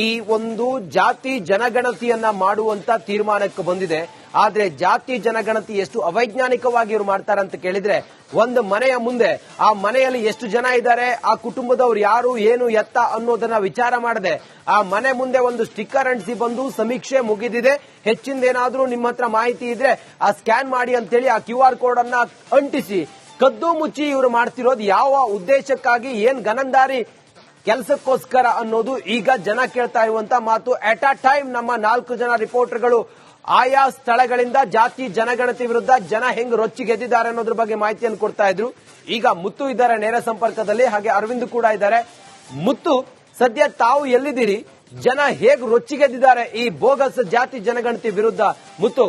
ಈ ಒಂದು ಜಾತಿ ಜನಗಣತಿಯನ್ನ ಮಾಡುವಂತ ತೀರ್ಮಾನಕ್ಕೆ ಬಂದಿದೆ. ಆದ್ರೆ ಜಾತಿ ಜನಗಣತಿ ಎಷ್ಟು ಅವೈಜ್ಞಾನಿಕವಾಗಿ ಇವರು ಮಾಡ್ತಾರೆ ಅಂತ ಕೇಳಿದ್ರೆ, ಒಂದು ಮನೆಯ ಮುಂದೆ ಆ ಮನೆಯಲ್ಲಿ ಎಷ್ಟು ಜನ ಇದ್ದಾರೆ, ಆ ಕುಟುಂಬದವ್ರು ಯಾರು, ಏನು ಎತ್ತ ಅನ್ನೋದನ್ನ ವಿಚಾರ ಮಾಡದೆ ಆ ಮನೆ ಮುಂದೆ ಒಂದು ಸ್ಟಿಕ್ಕರ್ ಅಂಟಿಸಿ ಬಂದು ಸಮೀಕ್ಷೆ ಮುಗಿದಿದೆ, ಹೆಚ್ಚಿಂದೇನಾದ್ರೂ ನಿಮ್ಮ ಹತ್ರ ಮಾಹಿತಿ ಇದ್ರೆ ಆ ಸ್ಕ್ಯಾನ್ ಮಾಡಿ ಅಂತೇಳಿ ಆ QR ಕೋಡ್ ಅನ್ನ ಅಂಟಿಸಿ ಕದ್ದು ಮುಚ್ಚಿ ಇವರು ಮಾಡ್ತಿರೋದು ಯಾವ ಉದ್ದೇಶಕ್ಕಾಗಿ, ಏನ್ ಗನಂದಾರಿ ಕೆಲಸಕ್ಕೋಸ್ಕರ ಅನ್ನೋದು ಈಗ ಜನ ಕೇಳ್ತಾ ಇರುವಂತ ಮಾತು. ಅಟ್ ಅ ಟೈಮ್ ನಮ್ಮ 4 ಜನ ರಿಪೋರ್ಟರ್ಗಳು ಆಯಾ ಸ್ಥಳಗಳಿಂದ ಜಾತಿ ಜನಗಣತಿ ವಿರುದ್ಧ ಜನ ಹೆಂಗ್ ರೊಚ್ಚಿಗೆದ್ದಿದ್ದಾರೆ ಅನ್ನೋದ್ರ ಬಗ್ಗೆ ಮಾಹಿತಿಯನ್ನು ಕೊಡ್ತಾ ಇದ್ರು. ಈಗ ಮುತ್ತು ಇದ್ದಾರೆ ನೇರ ಸಂಪರ್ಕದಲ್ಲಿ, ಹಾಗೆ ಅರವಿಂದ್ ಕೂಡ ಇದ್ದಾರೆ. ಮುತ್ತು, ಸದ್ಯ ತಾವು ಎಲ್ಲಿದ್ದೀರಿ? ಜನ ಹೇಗ್ ರೊಚ್ಚಿಗೆದ್ದಿದ್ದಾರೆ ಈ ಬೋಗಸ್ ಜಾತಿ ಜನಗಣತಿ ವಿರುದ್ಧ? ಮುತ್ತು.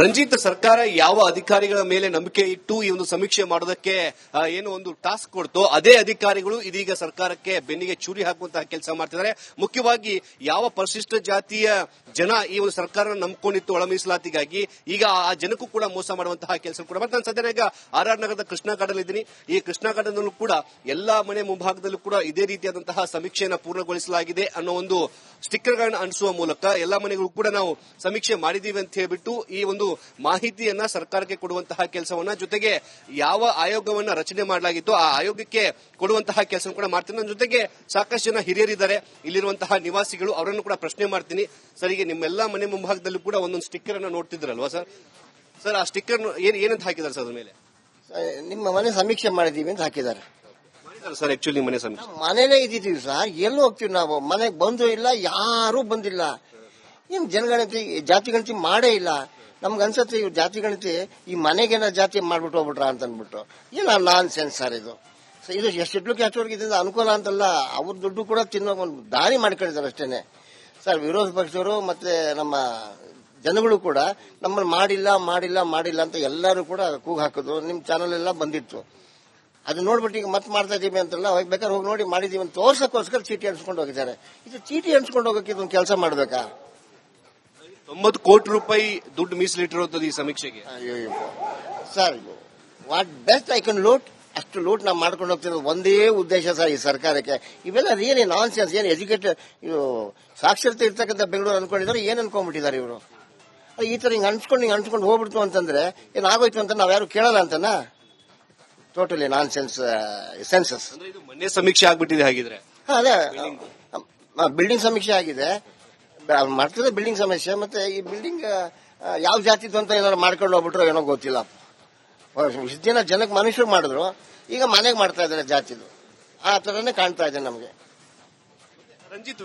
ರಂಜಿತ್, ಸರ್ಕಾರ ಯಾವ ಅಧಿಕಾರಿಗಳ ಮೇಲೆ ನಂಬಿಕೆ ಇಟ್ಟು ಈ ಒಂದು ಸಮೀಕ್ಷೆ ಮಾಡೋದಕ್ಕೆ ಏನು ಒಂದು ಟಾಸ್ಕ್ ಕೊಡ್ತೋ ಅದೇ ಅಧಿಕಾರಿಗಳು ಇದೀಗ ಸರ್ಕಾರಕ್ಕೆ ಬೆನ್ನಿಗೆ ಚೂರಿ ಹಾಕುವಂತಹ ಕೆಲಸ ಮಾಡ್ತಿದ್ದಾರೆ. ಮುಖ್ಯವಾಗಿ ಯಾವ ಪರಿಶಿಷ್ಟ ಜಾತಿಯ ಜನ ಈ ಒಂದು ಸರ್ಕಾರ ನಂಬಿಕೊಂಡಿತ್ತು ಒಳ ಮೀಸಲಾತಿಗಾಗಿ, ಈಗ ಆ ಜನಕ್ಕೂ ಕೂಡ ಮೋಸ ಮಾಡುವಂತಹ ಕೆಲಸ ಕೂಡ ಮತ್ತೆ ನಾನು ಸದ್ಯ ಈಗ RR ನಗರದ ಕೃಷ್ಣಾ ಘಾಟದಲ್ಲಿದ್ದೀನಿ. ಈ ಕೃಷ್ಣಾ ಘಾಟದಲ್ಲೂ ಕೂಡ ಎಲ್ಲಾ ಮನೆ ಮುಂಭಾಗದಲ್ಲೂ ಕೂಡ ಇದೇ ರೀತಿಯಾದಂತಹ ಸಮೀಕ್ಷೆಯನ್ನು ಪೂರ್ಣಗೊಳಿಸಲಾಗಿದೆ ಅನ್ನೋ ಒಂದು ಸ್ಟಿಕ್ಕರ್ಗಳನ್ನು ಅಂಟಿಸುವ ಮೂಲಕ ಎಲ್ಲಾ ಮನೆಗಳು ಕೂಡ ನಾವು ಸಮೀಕ್ಷೆ ಮಾಡಿದೀವಿ ಅಂತ ಹೇಳ್ಬಿಟ್ಟು ಈ ಒಂದು ಮಾಹಿತಿಯನ್ನ ಸರ್ಕಾರಕ್ಕೆ ಕೊಡುವಂತಹ ಕೆಲಸವನ್ನ, ಜೊತೆಗೆ ಯಾವ ಆಯೋಗವನ್ನ ರಚನೆ ಮಾಡಲಾಗಿತ್ತು ಆ ಆಯೋಗಕ್ಕೆ ಕೊಡುವಂತಹ ಕೆಲಸ ಕೂಡ ಮಾಡ್ತೀನಿ. ನನ್ನ ಜೊತೆಗೆ ಸಾಕಷ್ಟು ಜನ ಹಿರಿಯರಿದ್ದಾರೆ, ಇಲ್ಲಿರುವಂತಹ ನಿವಾಸಿಗಳು, ಅವರನ್ನು ಕೂಡ ಪ್ರಶ್ನೆ ಮಾಡ್ತೀನಿ. ಸರ್, ಈಗ ನಿಮ್ಮೆಲ್ಲಾ ಮನೆ ಮುಂಭಾಗದಲ್ಲೂ ಕೂಡ ಒಂದೊಂದು ಸ್ಟಿಕ್ಕರ್ ಅನ್ನ ನೋಡ್ತಿದ್ರಲ್ವಾ ಸರ್? ಸರ್, ಆ ಸ್ಟಿಕ್ಕರ್ ಏನಂತ ಹಾಕಿದ್ದಾರೆ ಸರ್? ಅದ್ರ ಮೇಲೆ ನಿಮ್ಮ ಮನೆ ಸಮೀಕ್ಷೆ ಮಾಡಿದೀವಿ ಅಂತ ಹಾಕಿದ್ದಾರೆ ಸರ್. ಆಕ್ಚುಲಿ ಮನೆ ಸಮೀಕ್ಷೆ ಮನೇಲೇ ಇದ್ದೀವಿ ಸರ್, ಎಲ್ಲಿ ಹೋಗ್ತೀವಿ ನಾವು? ಮನೆಗೆ ಬಂದು ಇಲ್ಲ, ಯಾರೂ ಬಂದಿಲ್ಲ. ಏನ್ ಜನಗಣತಿ ಜಾತಿ ಗಣತಿ ಮಾಡೇ ಇಲ್ಲ. ನಮ್ಗೆ ಅನ್ಸತ್ತೆ ಇವ್ರು ಜಾತಿ ಗಣತಿ ಈ ಮನೆಗೇನ ಜಾತಿ ಮಾಡ್ಬಿಟ್ಟು ಹೋಗ್ಬಿಟ್ರ ಅಂತ ಅಂದ್ಬಿಟ್ಟು. ಏನ ನಾನ್ ಸೆನ್ಸ್ ಸರ್ ಇದು. ಇದು ಎಷ್ಟಿಡ್ಲು ಕ್ಯಾಚೋರ್ಗೆ ಇದರಿಂದ ಅನುಕೂಲ ಅಂತಲ್ಲ, ಅವ್ರ ದುಡ್ಡು ಕೂಡ ತಿನ್ನೋ ಒಂದು ದಾರಿ ಮಾಡ್ಕೊಂಡಿದ್ದಾರೆ ಅಷ್ಟೇನೆ ಸರ್. ವಿರೋಧ ಪಕ್ಷದವರು ಮತ್ತೆ ನಮ್ಮ ಜನಗಳು ಕೂಡ ನಮ್ಮನ್ನು ಮಾಡಿಲ್ಲ ಮಾಡಿಲ್ಲ ಮಾಡಿಲ್ಲ ಅಂತ ಎಲ್ಲರೂ ಕೂಡ ಕೂಗು ಹಾಕಿದ್ರು. ನಿಮ್ ಚಾನಲ್ ಎಲ್ಲ ಬಂದಿತ್ತು, ಅದು ನೋಡ್ಬಿಟ್ಟು ಈಗ ಮತ್ತೆ ಮಾಡ್ತಾ ಇದೀವಿ ಅಂತಲ್ಲ, ಬೇಕಾದ್ರೆ ಹೋಗಿ ನೋಡಿ ಮಾಡಿದೀವಿ ಅಂತ ತೋರ್ಸಕ್ಕೋಸ್ಕರ ಚೀಟಿ ಅಂಟಿಸ್ಕೊಂಡು ಹೋಗಿದ್ದಾರೆ. ಇದು ಚೀಟಿ ಅಂಟಿಸ್ಕೊಂಡು ಹೋಗಕ್ಕೆ ಇದೊಂದು ಕೆಲಸ ಮಾಡ್ಬೇಕಾ? 90 ಕೋಟಿ ರೂಪಾಯಿ ದುಡ್ಡು ಮೀಸಲಿಟ್ಟಿರೋದು ಈ ಸಮೀಕ್ಷೆಗೆ. Sir, what best I can loot ಅಷ್ಟು ಲೂಟ್ ನಾವು ಮಾಡ್ಕೊಂಡು ಹೋಗ್ತಿರೋದು ಒಂದೇ ಉದ್ದೇಶ ಸರ್ ಈ ಸರ್ಕಾರಕ್ಕೆ. ಇವೆಲ್ಲ ರಿಯಲಿ ನಾನ್ ಸೆನ್ಸ್. ಏನು ಎಜುಕೇಟೆಡ್ ಸಾಕ್ಷರತೆ ಇರ್ತಕ್ಕಂಥ ಬೆಂಗಳೂರು ಅನ್ಕೊಂಡಿದ್ದಾರೆ, ಏನ್ ಅನ್ಕೊಂಡ್ಬಿಟ್ಟಿದ್ದಾರೆ ಇವರು? ಈ ತರ ಹಿಂಗ್ ಅನ್ಸ್ಕೊಂಡು ಹೋಗ್ಬಿಡ್ತು ಅಂತಂದ್ರೆ ಏನಾಗೋಯ್ತು ಅಂತ ನಾವ್ ಯಾರು ಕೇಳಲ್ಲ ಅಂತನ. ಟೋಟಲಿ ನಾನ್ ಸೆನ್ಸ್ ಸೆನ್ಸಸ್. ಮನೆ ಸಮೀಕ್ಷೆ ಆಗ್ಬಿಟ್ಟಿದೆ ಹಾಗಿದ್ರೆ. ಅದೇ ಬಿಲ್ಡಿಂಗ್ ಸಮೀಕ್ಷೆ ಆಗಿದೆ, ಮಾಡ್ತಿದ್ರೆ ಬಿಲ್ಡಿಂಗ್ ಸಮಸ್ಯೆ. ಮತ್ತೆ ಈ ಬಿಲ್ಡಿಂಗ್ ಯಾವ ಜಾತಿದು ಅಂತ ಏನಾದ್ರು ಮಾಡ್ಕೊಂಡು ಹೋಗ್ಬಿಟ್ರು ಏನೋ ಗೊತ್ತಿಲ್ಲ. ಇಷ್ಟು ದಿನ ಜನಕ್ಕೆ ಮನುಷ್ಯರು ಮಾಡಿದ್ರು, ಈಗ ಮನೆಗೆ ಮಾಡ್ತಾ ಇದ್ದಾರೆ ಜಾತಿದು. ಆ ತರನೇ ಕಾಣ್ತಾ ಇದೆ ನಮಗೆ. ರಂಜಿತ್,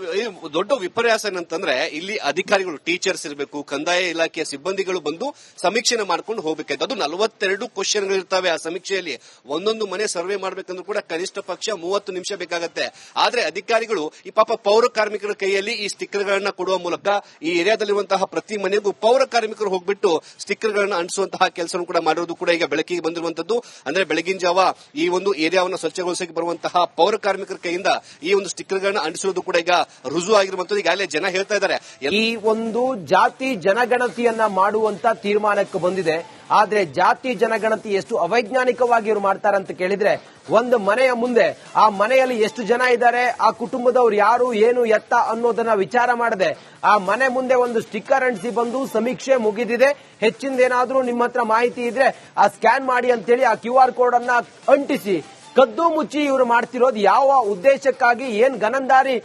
ದೊಡ್ಡ ವಿಪರ್ಯಾಸ ಏನಂತಂದ್ರೆ ಇಲ್ಲಿ ಅಧಿಕಾರಿಗಳು, ಟೀಚರ್ಸ್ ಇರಬೇಕು, ಕಂದಾಯ ಇಲಾಖೆಯ ಸಿಬ್ಬಂದಿಗಳು ಬಂದು ಸಮೀಕ್ಷೆನ ಮಾಡ್ಕೊಂಡು ಹೋಗ್ಬೇಕಾಯ್ತು. ಅದು 42 ಕ್ವಶನ್ಗಳಿರ್ತವೆ ಆ ಸಮೀಕ್ಷೆಯಲ್ಲಿ. ಒಂದೊಂದು ಮನೆ ಸರ್ವೆ ಮಾಡ್ಬೇಕಂದ್ರೂ ಕೂಡ ಕನಿಷ್ಠ ಪಕ್ಷ 30 ನಿಮಿಷ ಬೇಕಾಗತ್ತೆ. ಆದ್ರೆ ಅಧಿಕಾರಿಗಳು ಈ ಪಾಪ ಪೌರ ಕಾರ್ಮಿಕರ ಕೈಯಲ್ಲಿ ಈ ಸ್ಟಿಕ್ಕರ್ಗಳನ್ನ ಕೊಡುವ ಮೂಲಕ ಈ ಏರಿಯಾದಲ್ಲಿರುವಂತಹ ಪ್ರತಿ ಮನೆಗೂ ಪೌರ ಕಾರ್ಮಿಕರು ಹೋಗ್ಬಿಟ್ಟು ಸ್ಟಿಕ್ಕರ್ಗಳನ್ನ ಅಂಟಿಸುವಂತಹ ಕೆಲಸ ಕೂಡ ಮಾಡಿರೋದು ಕೂಡ ಈಗ ಬೆಳಕಿಗೆ ಬಂದಿರುವಂತದ್ದು. ಅಂದ್ರೆ ಬೆಳಗಿನ ಜಾವ ಈ ಒಂದು ಏರಿಯಾವನ್ನು ಸ್ವಚ್ಛಗೊಳಿಸಕ್ಕೆ ಬರುವಂತಹ ಪೌರ ಕಾರ್ಮಿಕರ ಕೈಯಿಂದ ಈ ಒಂದು ಸ್ಟಿಕ್ಕರ್ಗಳನ್ನ ಅಂಟಿಸುವುದು ಕೂಡ ಈಗ ರುಜು ಆಗಿರುವಂತದ್ದು. ಈಗಾಗಲೇ ಜನ ಹೇಳ್ತಾ ಇದ್ದಾರೆ ಈ ಒಂದು ಜಾತಿ ಜನಗಣತಿಯನ್ನ ಮಾಡುವಂತ ತೀರ್ಮಾನಕ್ಕೆ ಬಂದಿದೆ. ಆದ್ರೆ ಜಾತಿ ಜನಗಣತಿ ಎಷ್ಟು ಅವೈಜ್ಞಾನಿಕವಾಗಿ ಇವರು ಮಾಡ್ತಾರೆ ಅಂತ ಕೇಳಿದ್ರೆ, ಒಂದು ಮನೆಯ ಮುಂದೆ ಆ ಮನೆಯಲ್ಲಿ ಎಷ್ಟು ಜನ ಇದ್ದಾರೆ, ಆ ಕುಟುಂಬದವ್ರು ಯಾರು, ಏನು ಎತ್ತ ಅನ್ನೋದನ್ನ ವಿಚಾರ ಮಾಡದೆ ಆ ಮನೆ ಮುಂದೆ ಒಂದು ಸ್ಟಿಕ್ಕರ್ ಅಂಟಿಸಿ ಬಂದು ಸಮೀಕ್ಷೆ ಮುಗಿದಿದೆ, ಹೆಚ್ಚಿಂದೇನಾದ್ರೂ ನಿಮ್ಮ ಹತ್ರ ಮಾಹಿತಿ ಇದ್ರೆ ಆ ಸ್ಕ್ಯಾನ್ ಮಾಡಿ ಅಂತೇಳಿ ಆ QR ಕೋಡ್ ಅನ್ನ ಅಂಟಿಸಿ ಕದ್ದು ಮುಚ್ಚಿ ಇವರು ಮಾಡ್ತಿರೋದು ಯಾವ ಉದ್ದೇಶಕ್ಕಾಗಿ, ಏನ್ ಗನಂದಾರಿ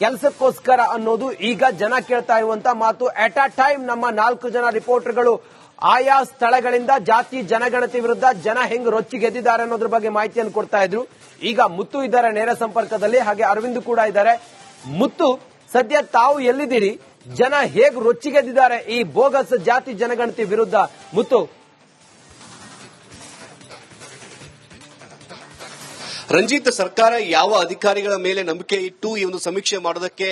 ಕೆಲಸಕ್ಕೋಸ್ಕರ ಅನ್ನೋದು ಈಗ ಜನ ಕೇಳ್ತಾ ಇರುವಂತ ಮಾತು. ಅಟ್ ಅ ಟೈಮ್ ನಮ್ಮ 4 ಜನ ರಿಪೋರ್ಟರ್ಗಳು ಆಯಾ ಸ್ಥಳಗಳಿಂದ ಜಾತಿ ಜನಗಣತಿ ವಿರುದ್ಧ ಜನ ಹೆಂಗ್ ರೊಚ್ಚಿಗೆದ್ದಿದ್ದಾರೆ ಅನ್ನೋದ್ರ ಬಗ್ಗೆ ಮಾಹಿತಿಯನ್ನು ಕೊಡ್ತಾ ಇದ್ರು. ಈಗ ಮುತ್ತು ಇದ್ದಾರೆ ನೇರ ಸಂಪರ್ಕದಲ್ಲಿ, ಹಾಗೆ ಅರವಿಂದ್ ಕೂಡ ಇದ್ದಾರೆ. ಮುತ್ತು, ಸದ್ಯ ತಾವು ಎಲ್ಲಿದ್ದೀರಿ? ಜನ ಹೇಗ್ ರೊಚ್ಚಿಗೆದ್ದಿದ್ದಾರೆ ಈ ಬೋಗಸ್ ಜಾತಿ ಜನಗಣತಿ ವಿರುದ್ಧ? ಮುತ್ತು. ರಂಜಿತ್, ಸರ್ಕಾರ ಯಾವ ಅಧಿಕಾರಿಗಳ ಮೇಲೆ ನಂಬಿಕೆ ಇಟ್ಟು ಈ ಒಂದು ಸಮೀಕ್ಷೆ ಮಾಡೋದಕ್ಕೆ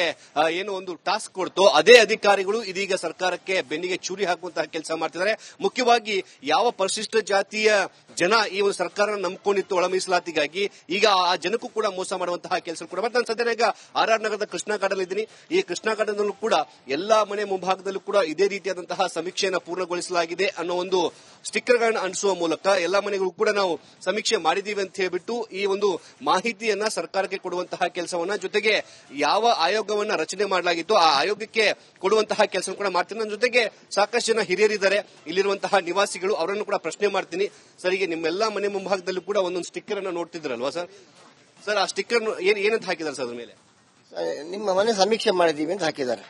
ಏನು ಒಂದು ಟಾಸ್ಕ್ ಕೊಡ್ತೋ ಅದೇ ಅಧಿಕಾರಿಗಳು ಇದೀಗ ಸರ್ಕಾರಕ್ಕೆ ಬೆನ್ನಿಗೆ ಚೂರಿ ಹಾಕುವಂತಹ ಕೆಲಸ ಮಾಡ್ತಿದ್ದಾರೆ. ಮುಖ್ಯವಾಗಿ ಯಾವ ಪರಿಶಿಷ್ಟ ಜಾತಿಯ ಜನ ಈ ಒಂದು ಸರ್ಕಾರ ನಂಬಿಕೊಂಡಿತ್ತು ಒಳ ಮೀಸಲಾತಿಗಾಗಿ, ಈಗ ಆ ಜನಕ್ಕೂ ಕೂಡ ಮೋಸ ಮಾಡುವಂತಹ ಕೆಲಸ ಕೂಡ ಮತ್ತೆ ನಾನು ಸದ್ಯ ಈಗ RR ನಗರದ ಕೃಷ್ಣಾ ಘಾಟದಲ್ಲಿದ್ದೀನಿ. ಈ ಕೃಷ್ಣಾ ಘಾಟದಲ್ಲೂ ಕೂಡ ಎಲ್ಲಾ ಮನೆ ಮುಂಭಾಗದಲ್ಲೂ ಕೂಡ ಇದೇ ರೀತಿಯಾದಂತಹ ಸಮೀಕ್ಷೆಯನ್ನು ಪೂರ್ಣಗೊಳಿಸಲಾಗಿದೆ ಅನ್ನೋ ಒಂದು ಸ್ಟಿಕ್ಕರ್ಗಳನ್ನು ಅಂಟಿಸುವ ಮೂಲಕ ಎಲ್ಲಾ ಮನೆಗಳು ಕೂಡ ನಾವು ಸಮೀಕ್ಷೆ ಮಾಡಿದೀವಿ ಅಂತ ಹೇಳ್ಬಿಟ್ಟು ಈ ಒಂದು ಒಂದು ಮಾಹಿತಿಯನ್ನ ಸರ್ಕಾರಕ್ಕೆ ಕೊಡುವಂತಹ ಕೆಲಸವನ್ನ, ಜೊತೆಗೆ ಯಾವ ಆಯೋಗವನ್ನ ರಚನೆ ಮಾಡಲಾಗಿತ್ತು ಆ ಆಯೋಗಕ್ಕೆ ಕೊಡುವಂತಹ ಕೆಲಸ ಕೂಡ ಮಾಡ್ತೀನಿ. ನನ್ನ ಜೊತೆಗೆ ಸಾಕಷ್ಟು ಜನ ಹಿರಿಯರಿದ್ದಾರೆ, ಇಲ್ಲಿರುವಂತಹ ನಿವಾಸಿಗಳು, ಅವರನ್ನು ಕೂಡ ಪ್ರಶ್ನೆ ಮಾಡ್ತೀನಿ. ಸರ್, ಈಗ ನಿಮ್ಮೆಲ್ಲಾ ಮನೆ ಮುಂಭಾಗದಲ್ಲೂ ಕೂಡ ಒಂದೊಂದು ಸ್ಟಿಕ್ಕರ್ ಅನ್ನ ನೋಡ್ತಿದ್ರಲ್ವಾ ಸರ್? ಸರ್, ಆ ಸ್ಟಿಕ್ಕರ್ ಏನಂತ ಹಾಕಿದ್ದಾರೆ ಸರ್ ಅದ್ರ ಮೇಲೆ? ನಿಮ್ಮ ಮನೆ ಸಮೀಕ್ಷೆ ಮಾಡಿದೀವಿ ಅಂತ ಹಾಕಿದ್ದಾರೆ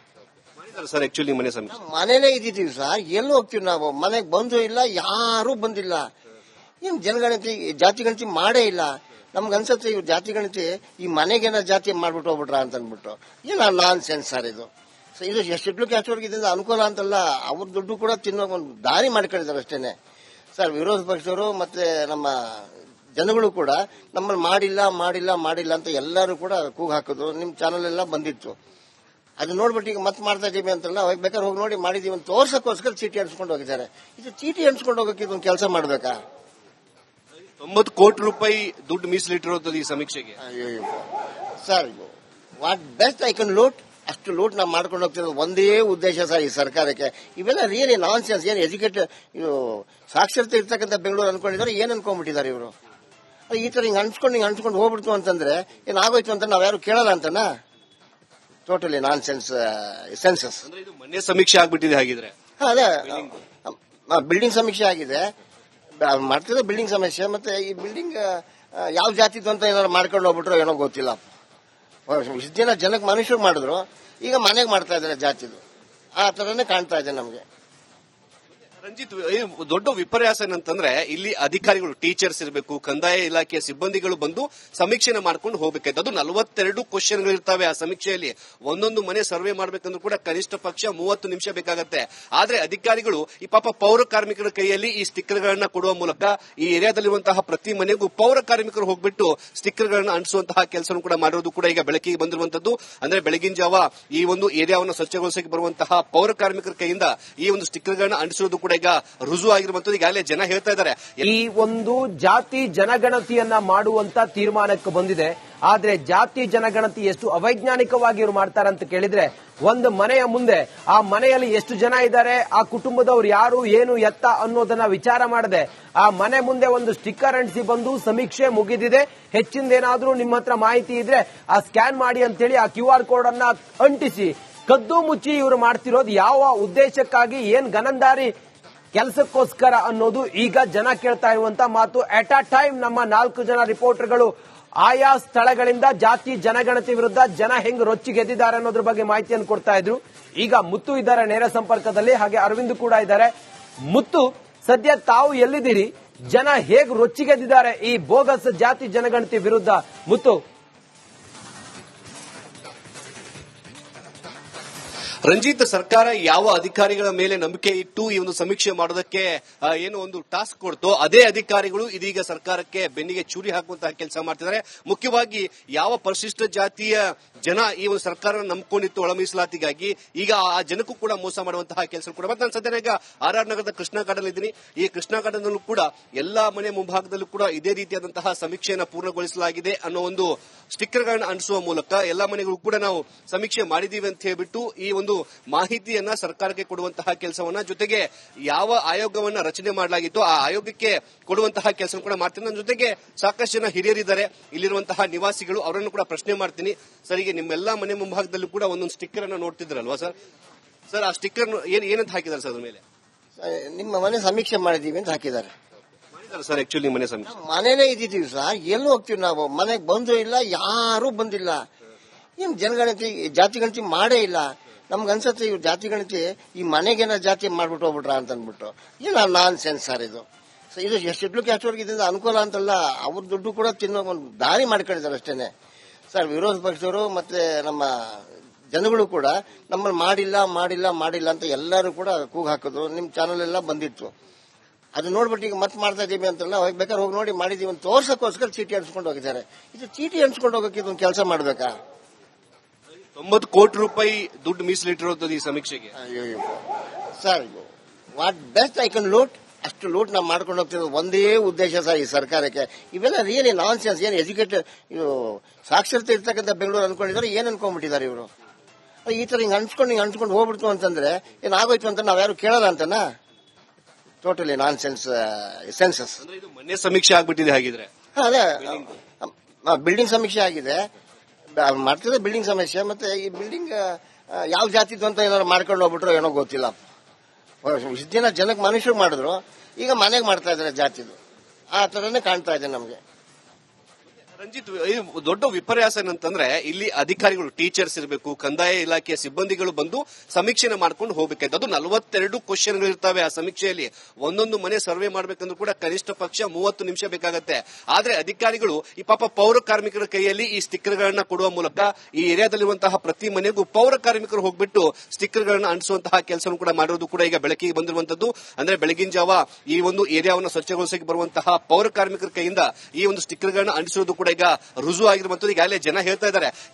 ಸರ್. ಆಕ್ಚುಲಿ ಮನೆ ಸಮೀಕ್ಷೆ ಮನೇಲೇ ಇದ್ದೀವಿ ಸರ್, ಎಲ್ಲಿ ಹೋಗ್ತೀವಿ ನಾವು? ಮನೆಗೆ ಬಂದು ಇಲ್ಲ, ಯಾರೂ ಬಂದಿಲ್ಲ. ಏನ್ ಜನಗಣತಿ ಜಾತಿ ಗಣತಿ ಮಾಡೇ ಇಲ್ಲ. ನಮ್ಗೆ ಅನ್ಸುತ್ತೆ ಇವ್ರು ಜಾತಿ ಗಣತಿ ಈ ಮನೆಗೇನ ಜಾತಿ ಮಾಡ್ಬಿಟ್ಟು ಹೋಗ್ಬಿಟ್ರ ಅಂತ ಅಂದ್ಬಿಟ್ಟು. ಏನ ನಾನ್ ಸೆನ್ಸ್ ಸರ್ ಇದು. ಇದು ಶೆಡ್ಯೂಲ್ ಕ್ಯಾಸ್ಟ್ ಅವ್ರಿಗೆ ಇದರಿಂದ ಅನುಕೂಲ ಅಂತಲ್ಲ, ಅವ್ರ ದುಡ್ಡು ಕೂಡ ತಿನ್ನೋ ಒಂದು ದಾರಿ ಮಾಡ್ಕೊಂಡಿದ್ದಾರೆ ಅಷ್ಟೇನೆ ಸರ್. ವಿರೋಧ ಪಕ್ಷದವರು ಮತ್ತೆ ನಮ್ಮ ಜನಗಳು ಕೂಡ ನಮ್ಮಲ್ಲಿ ಮಾಡಿಲ್ಲ ಮಾಡಿಲ್ಲ ಮಾಡಿಲ್ಲ ಅಂತ ಎಲ್ಲರೂ ಕೂಡ ಕೂಗು ಹಾಕಿದ್ರು. ನಿಮ್ ಚಾನಲ್ ಎಲ್ಲ ಬಂದಿತ್ತು, ಅದು ನೋಡ್ಬಿಟ್ಟು ಈಗ ಮತ್ತೆ ಮಾಡ್ತಾ ಇದೀವಿ ಅಂತಲ್ಲ, ಅವಾಗ ಬೇಕಾದ್ರೆ ಹೋಗಿ ನೋಡಿ ಮಾಡಿದೀವಿ ಅಂತ ತೋರ್ಸಕ್ಕೋಸ್ಕರ ಚೀಟಿ ಅಂಟಿಸ್ಕೊಂಡು ಹೋಗಿದ್ದಾರೆ. ಇದು ಚೀಟಿ ಅಂಟಿಸ್ಕೊಂಡು ಹೋಗಕ್ಕೆ ಇದೊಂದು ಕೆಲಸ ಮಾಡ್ಬೇಕಾ? 90 ಕೋಟಿ ರೂಪಾಯಿ ದುಡ್ಡು ಮೀಸಲಿಟ್ಟಿರೋದು ಈ ಸಮೀಕ್ಷೆಗೆ. Sir, what best I can loot ಅಷ್ಟು ಲೂಟ್ ನಾವು ಮಾಡ್ಕೊಂಡು ಹೋಗ್ತಿರೋದು ಒಂದೇ ಉದ್ದೇಶ ಸರ್ ಈ ಸರ್ಕಾರಕ್ಕೆ. ಇವೆಲ್ಲ ರಿಯಲಿ ನಾನ್ ಸೆನ್ಸ್. ಏನು ಎಜುಕೇಟೆಡ್ ಇದು ಸಾಕ್ಷರತೆ ಇರ್ತಕ್ಕಂಥ ಬೆಂಗಳೂರು ಅನ್ಕೊಂಡಿದ್ದಾರೆ, ಏನ್ ಅನ್ಕೊಂಡ್ಬಿಟ್ಟಿದ್ದಾರೆ ಇವರು? ಈ ತರ ಹಿಂಗ್ ಅನ್ಸ್ಕೊಂಡು ಹೋಗ್ಬಿಡ್ತು ಅಂತಂದ್ರೆ ಏನಾಗೋಯ್ತು ಅಂತ ನಾವ್ ಯಾರು ಕೇಳಲ್ಲ ಅಂತನಾ? ಟೋಟಲಿ ನಾನ್ ಸೆನ್ಸ್ ಸೆನ್ಸಸ್. ಇದು ಮನೆ ಸಮೀಕ್ಷೆ ಆಗ್ಬಿಟ್ಟಿದೆ ಹಾಗಿದ್ರೆ. ಅದೇ ಬಿಲ್ಡಿಂಗ್ ಸಮೀಕ್ಷೆ ಆಗಿದೆ, ಮಾಡ್ತಿದ್ರೆ ಬಿಲ್ಡಿಂಗ್ ಸಮೀಕ್ಷೆ. ಮತ್ತೆ ಈ ಬಿಲ್ಡಿಂಗ್ ಯಾವ ಜಾತಿದು ಅಂತ ಏನಾದ್ರು ಮಾಡ್ಕೊಂಡು ಹೋಗ್ಬಿಟ್ರು ಏನೋ ಗೊತ್ತಿಲ್ಲ. ಇಷ್ಟು ದಿನ ಜನಕ್ಕೆ ಮನುಷ್ಯರು ಮಾಡಿದ್ರು, ಈಗ ಮನೆಗೆ ಮಾಡ್ತಾ ಇದ್ದಾರೆ ಜಾತಿದು. ಆ ತರನೇ ಕಾಣ್ತಾ ಇದೆ ನಮ್ಗೆ. ರಂಜಿತ್, ದೊಡ್ಡ ವಿಪರ್ಯಾಸ ಏನಂತಂದ್ರೆ ಇಲ್ಲಿ ಅಧಿಕಾರಿಗಳು, ಟೀಚರ್ಸ್ ಇರಬೇಕು, ಕಂದಾಯ ಇಲಾಖೆಯ ಸಿಬ್ಬಂದಿಗಳು ಬಂದು ಸಮೀಕ್ಷೆನ ಮಾಡ್ಕೊಂಡು ಹೋಗ್ಬೇಕಾಯ್ತು. ಅದು 42 ಕ್ವಶನ್ಗಳಿರ್ತವೆ ಆ ಸಮೀಕ್ಷೆಯಲ್ಲಿ. ಒಂದೊಂದು ಮನೆ ಸರ್ವೆ ಮಾಡ್ಬೇಕಂದ್ರೂ ಕೂಡ ಕನಿಷ್ಠ ಪಕ್ಷ 30 ನಿಮಿಷ ಬೇಕಾಗತ್ತೆ. ಆದ್ರೆ ಅಧಿಕಾರಿಗಳು ಈ ಪಾಪ ಪೌರ ಕಾರ್ಮಿಕರ ಕೈಯಲ್ಲಿ ಈ ಸ್ಟಿಕ್ಕರ್ಗಳನ್ನ ಕೊಡುವ ಮೂಲಕ ಈ ಏರಿಯಾದಲ್ಲಿರುವಂತಹ ಪ್ರತಿ ಮನೆಗೂ ಪೌರ ಕಾರ್ಮಿಕರು ಹೋಗ್ಬಿಟ್ಟು ಸ್ಟಿಕ್ಕರ್ಗಳನ್ನ ಅಂಟಿಸುವಂತಹ ಕೆಲಸ ಕೂಡ ಮಾಡಿರೋದು ಕೂಡ ಈಗ ಬೆಳಕಿಗೆ ಬಂದಿರುವಂತದ್ದು. ಅಂದ್ರೆ ಬೆಳಗಿನ ಜಾವ ಈ ಒಂದು ಏರಿಯಾವನ್ನು ಸ್ವಚ್ಛಗೊಳಿಸಕ್ಕೆ ಬರುವಂತಹ ಪೌರ ಕಾರ್ಮಿಕರ ಕೈಯಿಂದ ಈ ಒಂದು ಸ್ಟಿಕ್ಕರ್ಗಳನ್ನ ಅಂಟಿಸೋದು ಕೂಡ ಈಗ ರುಜು ಆಗಿರುವಂತದ್ದು. ಈಗಾಗಲೇ ಜನ ಹೇಳ್ತಾ ಇದ್ದಾರೆ, ಈ ಒಂದು ಜಾತಿ ಜನಗಣತಿಯನ್ನ ಮಾಡುವಂತ ತೀರ್ಮಾನಕ್ಕೆ ಬಂದಿದೆ. ಆದ್ರೆ ಜಾತಿ ಜನಗಣತಿ ಎಷ್ಟು ಅವೈಜ್ಞಾನಿಕವಾಗಿ ಇವರು ಮಾಡ್ತಾರೆ ಅಂತ ಕೇಳಿದ್ರೆ, ಒಂದು ಮನೆಯ ಮುಂದೆ ಆ ಮನೆಯಲ್ಲಿ ಎಷ್ಟು ಜನ ಇದ್ದಾರೆ, ಆ ಕುಟುಂಬದವ್ರು ಯಾರು, ಏನು ಎತ್ತ ಅನ್ನೋದನ್ನ ವಿಚಾರ ಮಾಡದೆ ಆ ಮನೆ ಮುಂದೆ ಒಂದು ಸ್ಟಿಕ್ಕರ್ ಅಂಟಿಸಿ ಬಂದು ಸಮೀಕ್ಷೆ ಮುಗಿದಿದೆ, ಹೆಚ್ಚಿಂದೇನಾದ್ರೂ ನಿಮ್ಮ ಹತ್ರ ಮಾಹಿತಿ ಇದ್ರೆ ಆ ಸ್ಕ್ಯಾನ್ ಮಾಡಿ ಅಂತೇಳಿ ಆ QR ಕೋಡ್ ಅನ್ನ ಅಂಟಿಸಿ ಕದ್ದು ಮುಚ್ಚಿ ಇವರು ಮಾಡ್ತಿರೋದು ಯಾವ ಉದ್ದೇಶಕ್ಕಾಗಿ, ಏನ್ ಗನಂದಾರಿ ಕೆಲಸಕ್ಕೋಸ್ಕರ ಅನ್ನೋದು ಈಗ ಜನ ಕೇಳ್ತಾ ಇರುವಂತ ಮಾತು. ಅಟ್ ಅ ಟೈಮ್ ನಮ್ಮ 4 ಜನ ರಿಪೋರ್ಟರ್ಗಳು ಆಯಾ ಸ್ಥಳಗಳಿಂದ ಜಾತಿ ಜನಗಣತಿ ವಿರುದ್ಧ ಜನ ಹೆಂಗ್ ರೊಚ್ಚಿಗೆದ್ದಿದ್ದಾರೆ ಅನ್ನೋದ್ರ ಬಗ್ಗೆ ಮಾಹಿತಿಯನ್ನು ಕೊಡ್ತಾ ಇದ್ರು. ಈಗ ಮುತ್ತು ಇದ್ದಾರೆ ನೇರ ಸಂಪರ್ಕದಲ್ಲಿ, ಹಾಗೆ ಅರವಿಂದ್ ಕೂಡ ಇದ್ದಾರೆ. ಮುತ್ತು, ಸದ್ಯ ತಾವು ಎಲ್ಲಿದ್ದೀರಿ? ಜನ ಹೇಗ್ ರೊಚ್ಚಿಗೆದ್ದಿದ್ದಾರೆ ಈ ಬೋಗಸ್ ಜಾತಿ ಜನಗಣತಿ ವಿರುದ್ಧ? ಮುತ್ತು. ರಂಜಿತ್, ಸರ್ಕಾರ ಯಾವ ಅಧಿಕಾರಿಗಳ ಮೇಲೆ ನಂಬಿಕೆ ಇಟ್ಟು ಈ ಒಂದು ಸಮೀಕ್ಷೆ ಮಾಡೋದಕ್ಕೆ ಏನು ಒಂದು ಟಾಸ್ಕ್ ಕೊಡ್ತೋ ಅದೇ ಅಧಿಕಾರಿಗಳು ಇದೀಗ ಸರ್ಕಾರಕ್ಕೆ ಬೆನ್ನಿಗೆ ಚೂರಿ ಹಾಕುವಂತಹ ಕೆಲಸ ಮಾಡ್ತಿದ್ದಾರೆ. ಮುಖ್ಯವಾಗಿ ಯಾವ ಪರಿಶಿಷ್ಟ ಜಾತಿಯ ಜನ ಈ ಒಂದು ಸರ್ಕಾರ ನಂಬಿಕೊಂಡಿತ್ತು ಒಳ ಮೀಸಲಾತಿಗಾಗಿ, ಈಗ ಆ ಜನಕ್ಕೂ ಕೂಡ ಮೋಸ ಮಾಡುವಂತಹ ಕೆಲಸ ಕೂಡ. ಮತ್ತೆ ನಾನು ಸದ್ಯ ಈಗ RR ನಗರದ ಕೃಷ್ಣ ಗಾರ್ಡನ್ ಇದ್ದೀನಿ. ಈ ಕೃಷ್ಣ ಗಾರ್ಡನ್ ನಲ್ಲೂ ಕೂಡ ಎಲ್ಲಾ ಮನೆ ಮುಂಭಾಗದಲ್ಲೂ ಕೂಡ ಇದೇ ರೀತಿಯಾದಂತಹ ಸಮೀಕ್ಷೆಯನ್ನು ಪೂರ್ಣಗೊಳಿಸಲಾಗಿದೆ ಅನ್ನೋ ಒಂದು ಸ್ಟಿಕ್ಕರ್ಗಳನ್ನ ಅಂಟಿಸುವ ಮೂಲಕ ಎಲ್ಲಾ ಮನೆಗಳು ಕೂಡ ನಾವು ಸಮೀಕ್ಷೆ ಮಾಡಿದೀವಿ ಅಂತ ಹೇಳ್ಬಿಟ್ಟು ಈ ಒಂದು ಮಾಹಿತಿಯನ್ನ ಸರ್ಕಾರಕ್ಕೆ ಕೊಡುವಂತಹ ಕೆಲಸವನ್ನ, ಜೊತೆಗೆ ಯಾವ ಆಯೋಗವನ್ನ ರಚನೆ ಮಾಡಲಾಗಿತ್ತು ಆ ಆಯೋಗಕ್ಕೆ ಕೊಡುವಂತಹ ಕೆಲಸ ಕೂಡ ಮಾಡ್ತೀನಿ. ನನ್ನ ಜೊತೆಗೆ ಸಾಕಷ್ಟು ಜನ ಹಿರಿಯರಿದ್ದಾರೆ, ಇಲ್ಲಿರುವಂತಹ ನಿವಾಸಿಗಳು, ಅವರನ್ನು ಕೂಡ ಪ್ರಶ್ನೆ ಮಾಡ್ತೀನಿ. ಸರ್, ಈಗ ನಿಮ್ಮೆಲ್ಲಾ ಮನೆ ಮುಂಭಾಗದಲ್ಲೂ ಕೂಡ ಒಂದೊಂದು ಸ್ಟಿಕ್ಕರ್ ಅನ್ನ ನೋಡ್ತಿದ್ರಲ್ವಾ ಸರ್? ಸರ್, ಆ ಸ್ಟಿಕ್ಕರ್ ಏನಂತ ಹಾಕಿದ್ದಾರೆ ಸರ್ ಅದ್ರ ಮೇಲೆ? ನಿಮ್ಮ ಮನೆ ಸಮೀಕ್ಷೆ ಮಾಡಿದೀವಿ ಅಂತ ಹಾಕಿದ್ದಾರೆ ಸರ್. ಆಕ್ಚುಲಿ ಮನೆ ಸಮೀಕ್ಷೆ ಮನೇಲೇ ಇದ್ದೀವಿ ಸರ್, ಎಲ್ಲಿ ಹೋಗ್ತೀವಿ ನಾವು? ಮನೆಗೆ ಬಂದು ಇಲ್ಲ, ಯಾರೂ ಬಂದಿಲ್ಲ. ಏನ್ ಜನಗಣತಿ ಜಾತಿ ಗಣತಿ ಮಾಡೇ ಇಲ್ಲ. ನಮ್ಗೆ ಅನ್ಸುತ್ತೆ ಇವ್ರು ಜಾತಿ ಗಣತಿ ಈ ಮನೆಗೇನ ಜಾತಿ ಮಾಡ್ಬಿಟ್ಟು ಹೋಗ್ಬಿಟ್ರ ಅಂತ ಅಂದ್ಬಿಟ್ಟು. ಏನ ನಾನ್ ಸೆನ್ಸ್ ಸರ್ ಇದು. ಇದು ಶೆಡ್ಯೂಲ್ ಕ್ಯಾಸ್ಟ್ ಅವ್ರಿಗೆ ಇದರಿಂದ ಅನುಕೂಲ ಅಂತಲ್ಲ, ಅವ್ರ ದುಡ್ಡು ಕೂಡ ತಿನ್ನೋ ಒಂದು ದಾರಿ ಮಾಡ್ಕೊಂಡಿದ್ದಾರೆ ಅಷ್ಟೇನೆ ಸರ್. ವಿರೋಧ ಪಕ್ಷದವರು ಮತ್ತೆ ನಮ್ಮ ಜನಗಳು ಕೂಡ ನಮ್ಮಲ್ಲಿ ಮಾಡಿಲ್ಲ ಮಾಡಿಲ್ಲ ಮಾಡಿಲ್ಲ ಅಂತ ಎಲ್ಲರೂ ಕೂಡ ಕೂಗು ಹಾಕಿದ್ರು. ನಿಮ್ ಚಾನಲ್ ಎಲ್ಲ ಬಂದಿತ್ತು, ಅದು ನೋಡ್ಬಿಟ್ಟು ಈಗ ಮತ್ತೆ ಮಾಡ್ತಾ ಇದೀವಿ ಅಂತಲ್ಲ, ಅವಾಗ ಬೇಕಾದ್ರೆ ಹೋಗಿ ನೋಡಿ ಮಾಡಿದೀವಿ ಅಂತ ತೋರ್ಸಕ್ಕೋಸ್ಕರ ಚೀಟಿ ಅಂಟಿಸ್ಕೊಂಡು ಹೋಗಿದ್ದಾರೆ. ಇದು ಚೀಟಿ ಅಂಟಿಸ್ಕೊಂಡು ಹೋಗಕ್ಕೆ ಇದೊಂದು ಕೆಲಸ ಮಾಡ್ಬೇಕಾ? 90 ಕೋಟಿ ರೂಪಾಯಿ ದುಡ್ಡು ಮೀಸಲಿಟ್ಟಿರೋದು ಈ ಸಮೀಕ್ಷೆಗೆ. Sir, what best I can loot ಅಷ್ಟು ಲೂಟ್ ನಾವು ಮಾಡ್ಕೊಂಡು ಹೋಗ್ತಿರೋದು ಒಂದೇ ಉದ್ದೇಶ ಸರ್ ಈ ಸರ್ಕಾರಕ್ಕೆ. ಇವೆಲ್ಲ ರಿಯಲಿ ನಾನ್ ಸೆನ್ಸ್. ಏನು ಎಜುಕೇಟೆಡ್ ಇದು ಸಾಕ್ಷರತೆ ಇರ್ತಕ್ಕಂಥ ಬೆಂಗಳೂರು ಅನ್ಕೊಂಡಿದ್ದಾರೆ, ಏನ್ ಅನ್ಕೊಂಡ್ಬಿಟ್ಟಿದ್ದಾರೆ ಇವರು? ಈ ತರ ಹಿಂಗ್ ಅನ್ಸ್ಕೊಂಡು ಹೋಗ್ಬಿಡ್ತು ಅಂತಂದ್ರೆ ಏನಾಗೋಯ್ತು ಅಂತ ನಾವ್ ಯಾರು ಕೇಳಲ್ಲ ಅಂತನಾ? ಟೋಟಲಿ ನಾನ್ ಸೆನ್ಸ್ ಸೆನ್ಸಸ್. ಇದು ಮನೆ ಸಮೀಕ್ಷೆ ಆಗ್ಬಿಟ್ಟಿದೆ ಹಾಗಿದ್ರೆ. ಅದೇ ಬಿಲ್ಡಿಂಗ್ ಸಮೀಕ್ಷೆ ಆಗಿದೆ, ಮಾಡ್ತಿದ್ರೆ ಬಿಲ್ಡಿಂಗ್ ಸಮೀಕ್ಷೆ. ಮತ್ತೆ ಈ ಬಿಲ್ಡಿಂಗ್ ಯಾವ ಜಾತಿದು ಅಂತ ಏನಾದ್ರು ಮಾಡ್ಕೊಂಡು ಹೋಗ್ಬಿಟ್ರು ಏನೋ ಗೊತ್ತಿಲ್ಲ. ಇಷ್ಟು ದಿನ ಜನಕ್ಕೆ ಮನುಷ್ಯರು ಮಾಡಿದ್ರು, ಈಗ ಮನೆಗೆ ಮಾಡ್ತಾ ಇದಾರೆ ಜಾತಿದು. ಆ ತರನೇ ಕಾಣ್ತಾ ಇದೆ ನಮ್ಗೆ. ರಂಜಿತ್, ಇದು ದೊಡ್ಡ ವಿಪರ್ಯಾಸ ಏನಂತಂದ್ರೆ ಇಲ್ಲಿ ಅಧಿಕಾರಿಗಳು, ಟೀಚರ್ಸ್ ಇರಬೇಕು, ಕಂದಾಯ ಇಲಾಖೆಯ ಸಿಬ್ಬಂದಿಗಳು ಬಂದು ಸಮೀಕ್ಷೆನ ಮಾಡ್ಕೊಂಡು ಹೋಗ್ಬೇಕಾಯ್ತು. ಅದು 42 ಕ್ವಶನ್ಗಳು ಇರ್ತವೆ ಆ ಸಮೀಕ್ಷೆಯಲ್ಲಿ. ಒಂದೊಂದು ಮನೆ ಸರ್ವೆ ಮಾಡ್ಬೇಕಂದ್ರೂ ಕೂಡ ಕನಿಷ್ಠ ಪಕ್ಷ 30 ನಿಮಿಷ ಬೇಕಾಗತ್ತೆ. ಆದ್ರೆ ಅಧಿಕಾರಿಗಳು ಈ ಪಾಪ ಪೌರ ಕಾರ್ಮಿಕರ ಕೈಯಲ್ಲಿ ಈ ಸ್ಟಿಕ್ಕರ್ ಗಳನ್ನ ಕೊಡುವ ಮೂಲಕ ಈ ಏರಿಯಾದಲ್ಲಿರುವಂತಹ ಪ್ರತಿ ಮನೆಗೂ ಪೌರ ಕಾರ್ಮಿಕರು ಹೋಗ್ಬಿಟ್ಟು ಸ್ಟಿಕ್ಕರ್ ಗಳನ್ನ ಅಂಟಿಸುವಂತಹ ಕೆಲಸ ಕೂಡ ಮಾಡಿರೋದು ಕೂಡ ಈಗ ಬೆಳಕಿಗೆ ಬಂದಿರುವಂತದ್ದು. ಅಂದ್ರೆ ಬೆಳಗಿನ ಜಾವ ಈ ಒಂದು ಏರಿಯಾವನ್ನು ಸ್ವಚ್ಛಗೊಳಿಸಕ್ಕೆ ಬರುವಂತಹ ಪೌರ ಕಾರ್ಮಿಕರ ಕೈಯಿಂದ ಈ ಒಂದು ಸ್ಟಿಕ್ಕರ್ ಗಳನ್ನ ಅಂಟಿಸೋದು ಕೂಡ ಈಗ ರುಜು ಆಗಿರುವಂತದ್ದು. ಈಗಾಗಲೇ ಜನ ಹೇಳ್ತಾ ಇದ್ದಾರೆ